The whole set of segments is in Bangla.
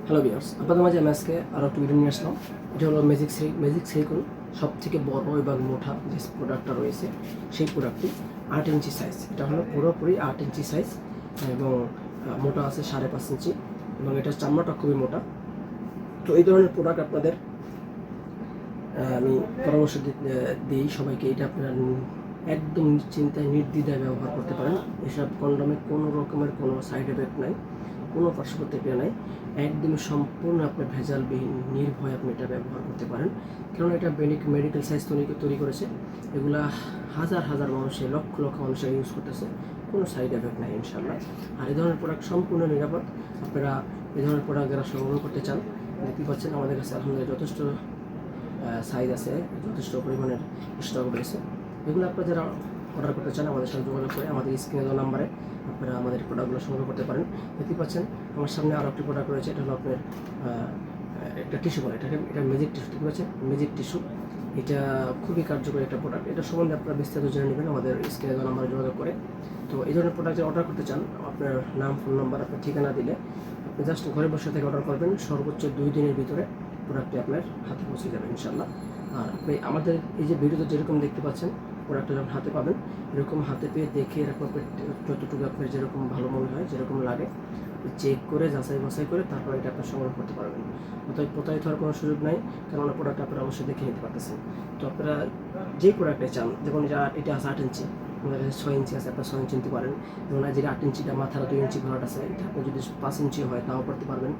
হ্যালো ভিউয়ার্স, আপনাদের মাঝে আমি আজকে আরও একটু ভিডিও নিয়ে আসলাম। এটা হলো ম্যাজিক সিলিকন সব থেকে বড় এবং মোটা যে প্রোডাক্টটা রয়েছে সেই প্রোডাক্টটি 8 ইঞ্চি সাইজ। এটা হলো পুরোপুরি 8 ইঞ্চি সাইজ এবং মোটা আছে 5.5 ইঞ্চি এবং এটার চামড়াটা খুবই মোটা। তো এই ধরনের প্রোডাক্ট আপনাদের আমি পরামর্শ দিই সবাইকে। এটা আপনারা একদম নিশ্চিন্তায় নির্দ্বিধায় ব্যবহার করতে পারেন। এসব কন্ডমে কোনো রকমের কোনো সাইড এফেক্ট নাই, কোনো পার্শ্ব প্রতিক্রিয়া নাই, একদম সম্পূর্ণ আপনার ভেজালবিহীন নির্ভয়ে আপনি এটা ব্যবহার করতে পারেন। কারণ এটা মেডিকেল সাইজ তৈরি করেছে। এগুলা হাজার হাজার মানুষের লক্ষ লক্ষ মানুষের ইউজ করতেছে, কোনো সাইড এফেক্ট নাই ইনশাল্লাহ। আর এই ধরনের প্রোডাক্ট সম্পূর্ণ নিরাপদ। আপনারা এই ধরনের প্রোডাক্ট যারা সংগ্রহ করতে চান, দেখতে পাচ্ছেন আমাদের কাছে আলহামদুলিল্লাহ যথেষ্ট সাইজ আছে, যথেষ্ট পরিমাণের স্টক রয়েছে। এগুলো আপনারা যারা অর্ডার করতে চান আমাদের সাথে যোগাযোগ করে আমাদের স্ক্রিনে দেওয়া নাম্বারে আপনারা আমাদের প্রোডাক্টগুলো সংগ্রহ করতে পারেন। দেখতে পাচ্ছেন আমার সামনে আরও একটি প্রোডাক্ট রয়েছে। এটা হলো আপনার একটা টিস্যু বলে, এটা ম্যাজিক টিস্যু। দেখতে পাচ্ছেন ম্যাজিক টিস্যু, এটা খুবই কার্যকরী একটা প্রোডাক্ট। এটা সম্বন্ধে আপনারা বিস্তারিত জেনে নেবেন আমাদের স্ক্রিনে দেওয়া নাম্বারে যোগাযোগ করে। তো এই ধরনের প্রোডাক্ট যারা অর্ডার করতে চান, আপনার নাম, ফোন নাম্বার, আপনার ঠিকানা দিলে আপনি জাস্ট ঘরে বসে থেকে অর্ডার করবেন। সর্বোচ্চ 2 দিনের ভিতরে প্রোডাক্টটি আপনার হাতে পৌঁছে যাবে ইনশাল্লাহ। আর আপনি আমাদের এই যে ভিডিওতে যেরকম দেখতে পাচ্ছেন, প্রোডাক্টটা যখন হাতে পাবেন এরকম হাতে পেয়ে দেখে এরকম যতটুকু আপনার যেরকম ভালো মনে হয়, যেরকম লাগে চেক করে যাচাই বাছাই করে তারপর এটা আপনার সংগ্রহ করতে পারবেন। অতএব প্রতারিত হওয়ার কোনো সুযোগ নাই, কেননা প্রোডাক্ট আপনারা অবশ্যই দেখে নিতে পারতেছেন। তো আপনারা যেই প্রোডাক্টে চান, যেমন এটা আছে 8 ইঞ্চি, আমাদের কাছে 6 ইঞ্চি আছে, আপনার 6 ইঞ্চি নিতে পারেন। যেমন যেটা 8 ইঞ্চিটা মাথার 2 ইঞ্চি ঘোরাট আছে, এটা আপনি যদি 5 ইঞ্চি হয় তাও পড়তে পারবেন,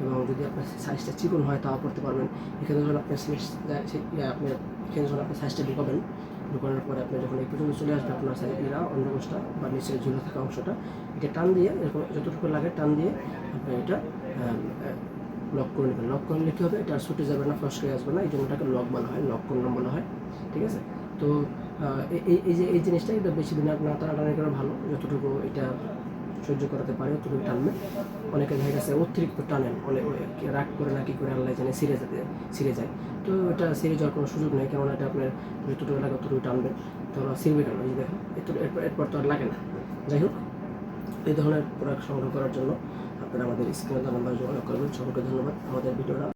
এবং যদি আপনার সাইজটা চিকন হয় তাও পড়তে পারবেন। এখানে যখন আপনার আপনি এখানে যখন আপনার সাইজটা ঢুকানোর পরে আপনি যখন এই পর্যন্ত চলে আসবে আপনার সাইডেরা অন্ডকোষটা বা নিচের ঝুলে থাকা অংশটা, এটা টান দিয়ে এরকম যতটুকু লাগে টান দিয়ে আপনি এটা লক করে নেবেন। লক করে নিলে কী হবে, এটা ছুটে যাবে না, ফসকে আসবে না, এই জন্য এটাকে লক বলা হয়, লক কন্ডম বলা হয়। ঠিক আছে? তো এই জিনিসটা এটা বেশি দিন না টানাটানি করা ভালো, যতটুকু এটা সহ্য করাতে পারে ততটুকু টানবে। অনেকে দেখা গেছে অতিরিক্ত টানেন, অনেক রাগ করে না কি করে আল্লাহ জানে ছিঁড়ে যায়। তো এটা ছিঁড়ে যাওয়ার কোনো সুযোগ নেই, কেননা এটা আপনার যতটুকু লাগে ততটুকু টানবে, তো ছিঁড়বে কেন, এই দেখেন এরপর তো আর লাগে না। যাই হোক, এই ধরনের প্রোডাক্ট সংগ্রহ করার জন্য আপনারা আমাদের স্ক্রিনে নাম্বার যোগাযোগ করবেন। সকলকে ধন্যবাদ। আমাদের ভিডিওটা